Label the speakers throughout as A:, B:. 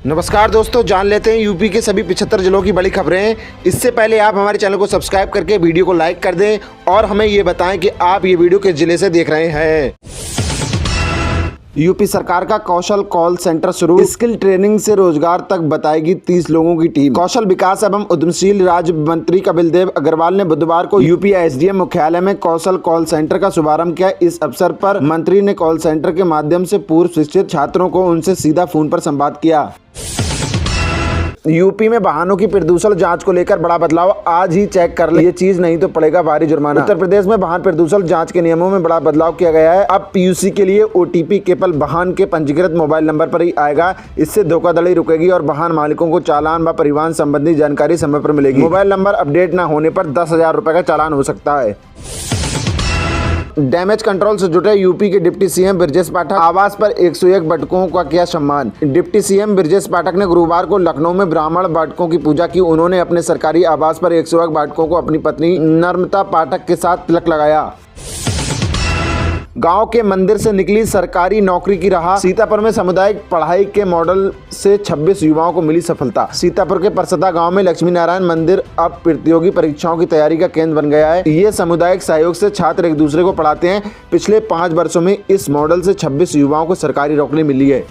A: नमस्कार दोस्तों, जान लेते हैं यूपी के सभी 75 जिलों की बड़ी खबरें। इससे पहले आप हमारे चैनल को सब्सक्राइब करके वीडियो को लाइक कर दें और हमें ये बताएं कि आप ये वीडियो किस जिले से देख रहे हैं। यूपी सरकार का कौशल कॉल सेंटर शुरू, स्किल ट्रेनिंग से रोजगार तक बताएगी 30 लोगों की टीम। कौशल विकास एवं उद्यमशील राज्य मंत्री कपिल देव अग्रवाल ने बुधवार को यूपी एसडीएम मुख्यालय में कौशल कॉल सेंटर का शुभारंभ किया। इस अवसर पर मंत्री ने कॉल सेंटर के माध्यम से पूर्व शिक्षित छात्रों को उनसे सीधा फोन पर संवाद किया। यूपी में वाहनों की प्रदूषण जांच को लेकर बड़ा बदलाव, आज ही चेक कर ले ये चीज नहीं तो पड़ेगा भारी जुर्माना। उत्तर प्रदेश में वाहन प्रदूषण जांच के नियमों में बड़ा बदलाव किया गया है। अब पीयूसी के लिए ओटीपी केवल वाहन के पंजीकृत मोबाइल नंबर पर ही आएगा। इससे धोखाधड़ी रुकेगी और वाहन मालिकों को चालान व परिवहन संबंधी जानकारी समय पर मिलेगी। मोबाइल नंबर अपडेट न होने पर 10,000 रुपए का चालान हो सकता है। डैमेज कंट्रोल से जुटे यूपी के डिप्टी सीएम ब्रजेश पाठक आवास पर 101 बटुकों का किया सम्मान। डिप्टी सीएम ब्रजेश पाठक ने गुरुवार को लखनऊ में ब्राह्मण बटुकों की पूजा की। उन्होंने अपने सरकारी आवास पर 101 बटुकों को अपनी पत्नी नर्मदा पाठक के साथ तिलक लगाया। गांव के मंदिर से निकली सरकारी नौकरी की राह, सीतापुर में सामुदायिक पढ़ाई के मॉडल से 26 युवाओं को मिली सफलता। सीतापुर के परसदा गांव में लक्ष्मी नारायण मंदिर अब प्रतियोगी परीक्षाओं की तैयारी का केंद्र बन गया है। ये सामुदायिक सहयोग से छात्र एक दूसरे को पढ़ाते हैं। पिछले 5 वर्षों में इस मॉडल से 26 युवाओं को सरकारी नौकरी मिली है।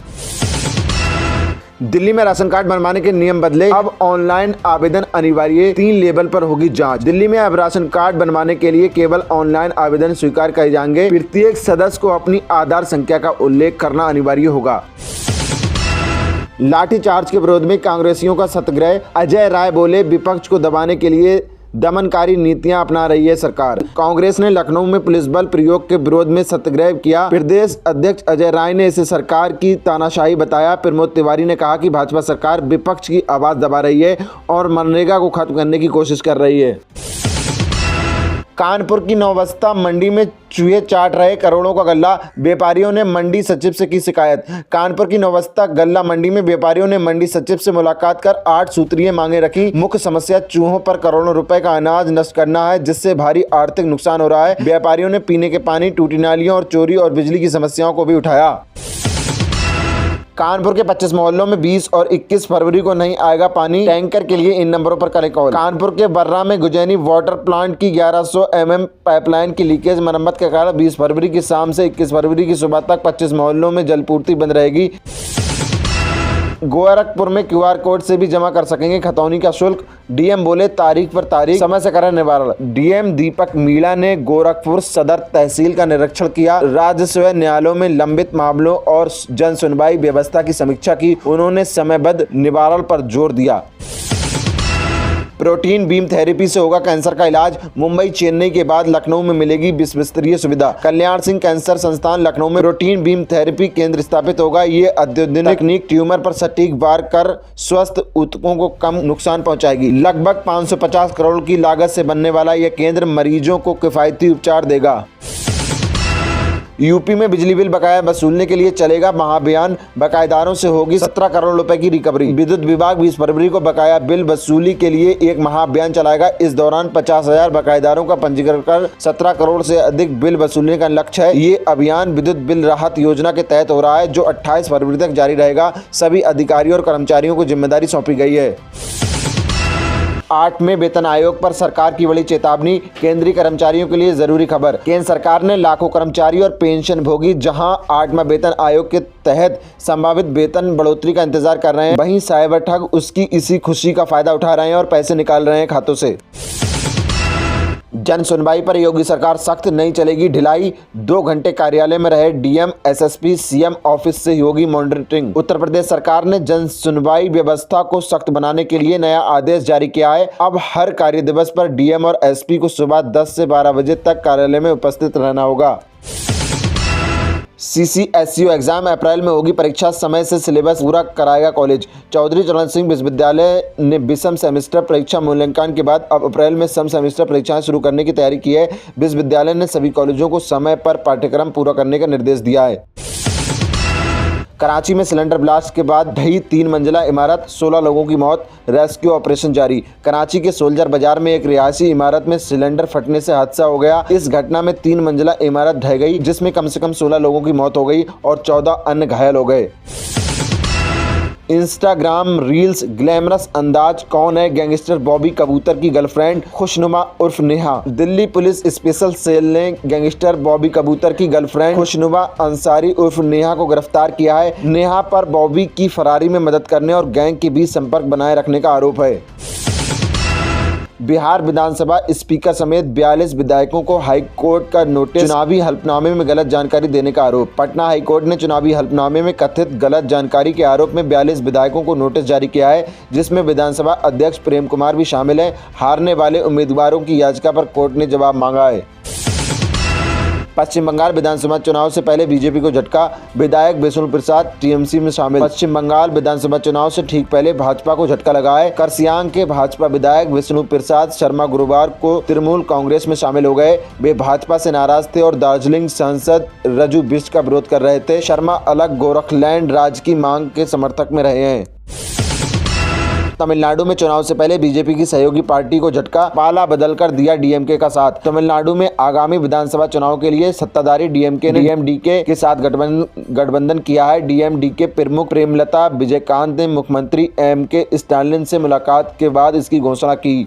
A: दिल्ली में राशन कार्ड बनवाने के नियम बदले, अब ऑनलाइन आवेदन अनिवार्य, 3 लेवल पर होगी जांच। दिल्ली में अब राशन कार्ड बनवाने के लिए केवल ऑनलाइन आवेदन स्वीकार किए जाएंगे। प्रत्येक सदस्य को अपनी आधार संख्या का उल्लेख करना अनिवार्य होगा। लाठीचार्ज के विरोध में कांग्रेसियों का सत्याग्रह, अजय राय बोले विपक्ष को दबाने के लिए दमनकारी नीतियां अपना रही है सरकार। कांग्रेस ने लखनऊ में पुलिस बल प्रयोग के विरोध में सत्याग्रह किया। प्रदेश अध्यक्ष अजय राय ने इसे सरकार की तानाशाही बताया। प्रमोद तिवारी ने कहा कि भाजपा सरकार विपक्ष की आवाज दबा रही है और मनरेगा को खत्म करने की कोशिश कर रही है। कानपुर की नौबस्ता मंडी में चूहे चाट रहे करोड़ों का गल्ला, व्यापारियों ने मंडी सचिव से की शिकायत। कानपुर की नौबस्ता गल्ला मंडी में व्यापारियों ने मंडी सचिव से मुलाकात कर 8 सूत्रीय मांगे रखी। मुख्य समस्या चूहों पर करोड़ों रुपए का अनाज नष्ट करना है, जिससे भारी आर्थिक नुकसान हो रहा है। व्यापारियों ने पीने के पानी, टूटी नालियों और चोरी और बिजली की समस्याओं को भी उठाया। कानपुर के 25 मोहल्लों में 20 और 21 फरवरी को नहीं आएगा पानी, टैंकर के लिए इन नंबरों पर करें कॉल। कानपुर के बर्रा में गुजैनी वाटर प्लांट की 1100 mm पाइपलाइन की लीकेज मरम्मत के कारण 20 फरवरी की शाम से 21 फरवरी की सुबह तक 25 मोहल्लों में जलपूर्ति बंद रहेगी। गोरखपुर में QR कोड से भी जमा कर सकेंगे खतौनी का शुल्क, डीएम बोले तारीख पर तारीख समय से करें निवारण। डीएम दीपक मीणा ने गोरखपुर सदर तहसील का निरीक्षण किया। राजस्व न्यायालयों में लंबित मामलों और जन सुनवाई व्यवस्था की समीक्षा की। उन्होंने समयबद्ध निवारण पर जोर दिया। प्रोटीन बीम थेरेपी से होगा कैंसर का इलाज, मुंबई चेन्नई के बाद लखनऊ में मिलेगी विश्व स्तरीय सुविधा। कल्याण सिंह कैंसर संस्थान लखनऊ में प्रोटीन बीम थेरेपी केंद्र स्थापित होगा। ये अत्याधुनिक तकनीक ट्यूमर पर सटीक वार कर स्वस्थ ऊतकों को कम नुकसान पहुंचाएगी। लगभग 550 करोड़ की लागत से बनने वाला यह केंद्र मरीजों को किफायती उपचार देगा। यूपी में बिजली बिल बकाया वसूलने के लिए चलेगा महाअभियान, बकायेदारों से होगी 17 करोड़ रुपए की रिकवरी। विद्युत विभाग 20 फरवरी को बकाया बिल वसूली के लिए एक महाअभियान चलाएगा। इस दौरान 50,000 बकायेदारों का पंजीकरण कर 17 करोड़ से अधिक बिल वसूलने का लक्ष्य है। ये अभियान विद्युत बिल राहत योजना के तहत हो रहा है, जो 28 फरवरी तक जारी रहेगा। सभी अधिकारियों और कर्मचारियों को जिम्मेदारी सौंपी गई है। 8वें वेतन आयोग पर सरकार की बड़ी चेतावनी, केंद्रीय कर्मचारियों के लिए जरूरी खबर। केंद्र सरकार ने लाखों कर्मचारी और पेंशन भोगी जहां 8वें वेतन आयोग के तहत संभावित वेतन बढ़ोतरी का इंतजार कर रहे हैं, वहीं साइबर ठग उसकी इसी खुशी का फायदा उठा रहे हैं और पैसे निकाल रहे हैं खातों से। जन सुनवाई पर योगी सरकार सख्त, नहीं चलेगी ढिलाई। 2 घंटे कार्यालय में रहे डीएम, एसएसपी, सीएम ऑफिस से होगी मॉनिटरिंग। उत्तर प्रदेश सरकार ने जन सुनवाई व्यवस्था को सख्त बनाने के लिए नया आदेश जारी किया है। अब हर कार्य दिवस पर डीएम और एसपी को सुबह 10 से 12 बजे तक कार्यालय में उपस्थित रहना होगा। CCSU एग्जाम अप्रैल में होगी परीक्षा, समय से सिलेबस पूरा कराएगा कॉलेज। चौधरी चरण सिंह विश्वविद्यालय ने विषम सेमेस्टर परीक्षा मूल्यांकन के बाद अब अप्रैल में सम सेमेस्टर परीक्षाएं शुरू करने की तैयारी की है। विश्वविद्यालय ने सभी कॉलेजों को समय पर पाठ्यक्रम पूरा करने का निर्देश दिया है। कराची में सिलेंडर ब्लास्ट के बाद ढही 3 मंजिला इमारत, 16 लोगों की मौत, रेस्क्यू ऑपरेशन जारी। कराची के सोल्जर बाजार में एक रिहायशी इमारत में सिलेंडर फटने से हादसा हो गया। इस घटना में 3 मंजिला इमारत ढह गई, जिसमें कम से कम 16 लोगों की मौत हो गई और 14 अन्य घायल हो गए। इंस्टाग्राम रील्स ग्लैमरस अंदाज, कौन है गैंगस्टर बॉबी कबूतर की गर्लफ्रेंड खुशनुमा उर्फ Neha. Delhi police special cell ने गैंगस्टर बॉबी कबूतर की गर्लफ्रेंड खुशनुमा अंसारी उर्फ नेहा को गिरफ्तार किया है। नेहा पर बॉबी की फरारी में मदद करने और गैंग के बीच संपर्क बनाए रखने का आरोप है। बिहार विधानसभा स्पीकर समेत 42 विधायकों को हाई कोर्ट का नोटिस, चुनावी हलफनामे में गलत जानकारी देने का आरोप। पटना हाई कोर्ट ने चुनावी हलफनामे में कथित गलत जानकारी के आरोप में 42 विधायकों को नोटिस जारी किया है, जिसमें विधानसभा अध्यक्ष प्रेम कुमार भी शामिल हैं। हारने वाले उम्मीदवारों की याचिका पर कोर्ट ने जवाब मांगा है। पश्चिम बंगाल विधानसभा चुनाव से पहले बीजेपी को झटका, विधायक विष्णु प्रसाद टीएमसी में शामिल। पश्चिम बंगाल विधानसभा चुनाव से ठीक पहले भाजपा को झटका लगा है। करसियांग के भाजपा विधायक विष्णु प्रसाद शर्मा गुरुवार को तृणमूल कांग्रेस में शामिल हो गए। वे भाजपा से नाराज थे और दार्जिलिंग सांसद रजू बिष्ट का विरोध कर रहे थे। शर्मा अलग गोरखलैंड राज्य की मांग के समर्थक में रहे हैं। तमिलनाडु में चुनाव से पहले बीजेपी की सहयोगी पार्टी को झटका, पाला बदलकर दिया डीएमके का साथ। तमिलनाडु में आगामी विधानसभा चुनाव के लिए सत्ताधारी डीएमके ने डीएमडीके के साथ गठबंधन किया है। डीएमडीके प्रमुख प्रेमलता विजयकांत ने मुख्यमंत्री एमके स्टालिन से मुलाकात के बाद इसकी घोषणा की।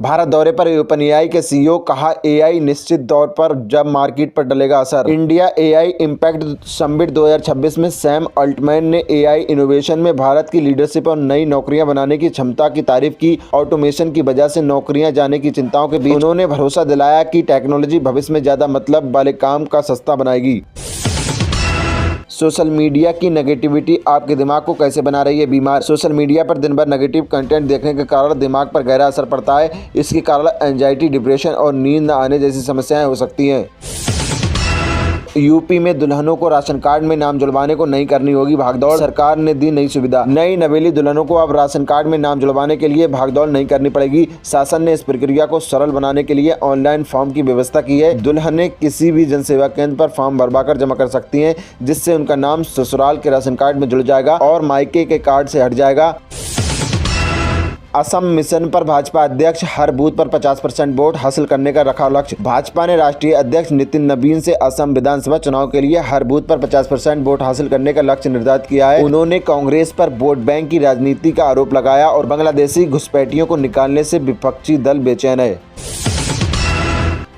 A: भारत दौरे पर ओपन एआई के सीईओ, कहा एआई निश्चित तौर पर जब मार्केट पर डलेगा असर। इंडिया एआई इम्पैक्ट समिट 2026 में सैम अल्टमैन ने एआई इनोवेशन में भारत की लीडरशिप और नई नौकरियां बनाने की क्षमता की तारीफ की। ऑटोमेशन की वजह से नौकरियां जाने की चिंताओं के बीच उन्होंने भरोसा दिलाया कि टेक्नोलॉजी भविष्य में ज्यादा मतलब वाले काम का सस्ता बनाएगी। सोशल मीडिया की नेगेटिविटी आपके दिमाग को कैसे बना रही है बीमार। सोशल मीडिया पर दिन भर नेगेटिव कंटेंट देखने के कारण दिमाग पर गहरा असर पड़ता है। इसके कारण एंजाइटी, डिप्रेशन और नींद न आने जैसी समस्याएं हो सकती हैं। यूपी में दुल्हनों को राशन कार्ड में नाम जुड़वाने को नहीं करनी होगी भागदौड़, सरकार ने दी नई सुविधा। नई नवेली दुल्हनों को अब राशन कार्ड में नाम जुड़वाने के लिए भागदौड़ नहीं करनी पड़ेगी। शासन ने इस प्रक्रिया को सरल बनाने के लिए ऑनलाइन फॉर्म की व्यवस्था की है। दुल्हनें किसी भी जनसेवा केंद्र पर फॉर्म भरवाकर जमा कर सकती हैं, जिससे उनका नाम ससुराल के राशन कार्ड में जुड़ जाएगा और मायके के कार्ड से हट जाएगा। असम मिशन पर भाजपा अध्यक्ष, हर बूथ पर 50% वोट हासिल करने का रखा लक्ष्य। भाजपा ने राष्ट्रीय अध्यक्ष नितिन नबीन से असम विधानसभा चुनाव के लिए हर बूथ पर 50% वोट हासिल करने का लक्ष्य निर्धारित किया है। उन्होंने कांग्रेस पर वोट बैंक की राजनीति का आरोप लगाया और बांग्लादेशी घुसपैठियों को निकालने से विपक्षी दल बेचैन है।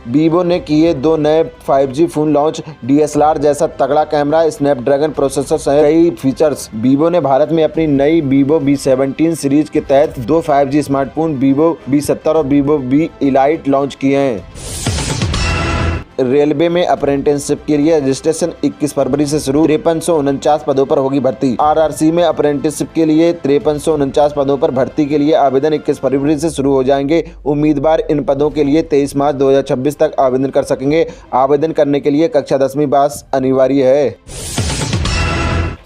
A: वीवो ने किए 2 नए 5G फोन लॉन्च, डीएसएलआर जैसा तगड़ा कैमरा, स्नैपड्रैगन प्रोसेसर सहित कई फीचर्स। वीवो ने भारत में अपनी नई वीवो V17 सीरीज के तहत 2 5G स्मार्टफोन वीवो V70 और वीवो V इलाइट लॉन्च किए हैं। रेलवे में अप्रेंटिसशिप के लिए रजिस्ट्रेशन 21 फरवरी से शुरू, 5349 पदों पर होगी भर्ती। आरआरसी में अप्रेंटिसशिप के लिए 5349 पदों पर भर्ती के लिए आवेदन 21 फरवरी से शुरू हो जाएंगे। उम्मीदवार इन पदों के लिए 23 मार्च 2026 तक आवेदन कर सकेंगे। आवेदन करने के लिए कक्षा 10वीं पास अनिवार्य है।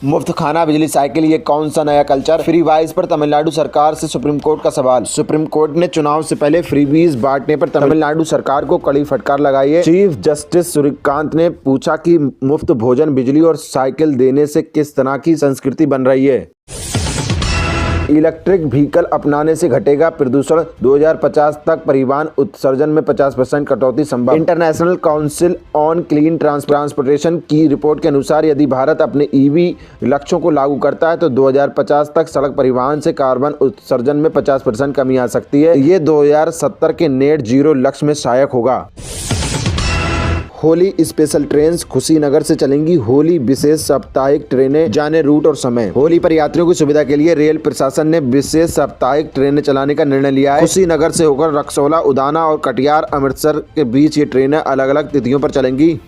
A: मुफ्त खाना बिजली साइकिल, ये कौन सा नया कल्चर। फ्री वाइज पर तमिलनाडु सरकार से सुप्रीम कोर्ट का सवाल। सुप्रीम कोर्ट ने चुनाव से पहले फ्रीबीज बांटने पर तमिलनाडु सरकार को कड़ी फटकार लगाई है। चीफ जस्टिस सूर्यकांत ने पूछा कि मुफ्त भोजन, बिजली और साइकिल देने से किस तरह की संस्कृति बन रही है। इलेक्ट्रिक व्हीकल अपनाने से घटेगा प्रदूषण, 2050 तक परिवहन उत्सर्जन में 50% कटौती संभव। International council on clean transportation की रिपोर्ट के अनुसार यदि भारत अपने ईवी लक्ष्यों को लागू करता है तो 2050 तक सड़क परिवहन से कार्बन उत्सर्जन में 50% कमी आ सकती है। ये 2070 के नेट जीरो लक्ष्य में सहायक होगा। होली स्पेशल ट्रेन कुशीनगर से चलेंगी। होली विशेष साप्ताहिक ट्रेनें, जाने रूट और समय। होली पर यात्रियों की सुविधा के लिए रेल प्रशासन ने विशेष साप्ताहिक ट्रेनें चलाने का निर्णय लिया है। कुशीनगर से होकर रक्सौला, उदाना और कटिहार, अमृतसर के बीच ये ट्रेनें अलग अलग तिथियों पर चलेंगी।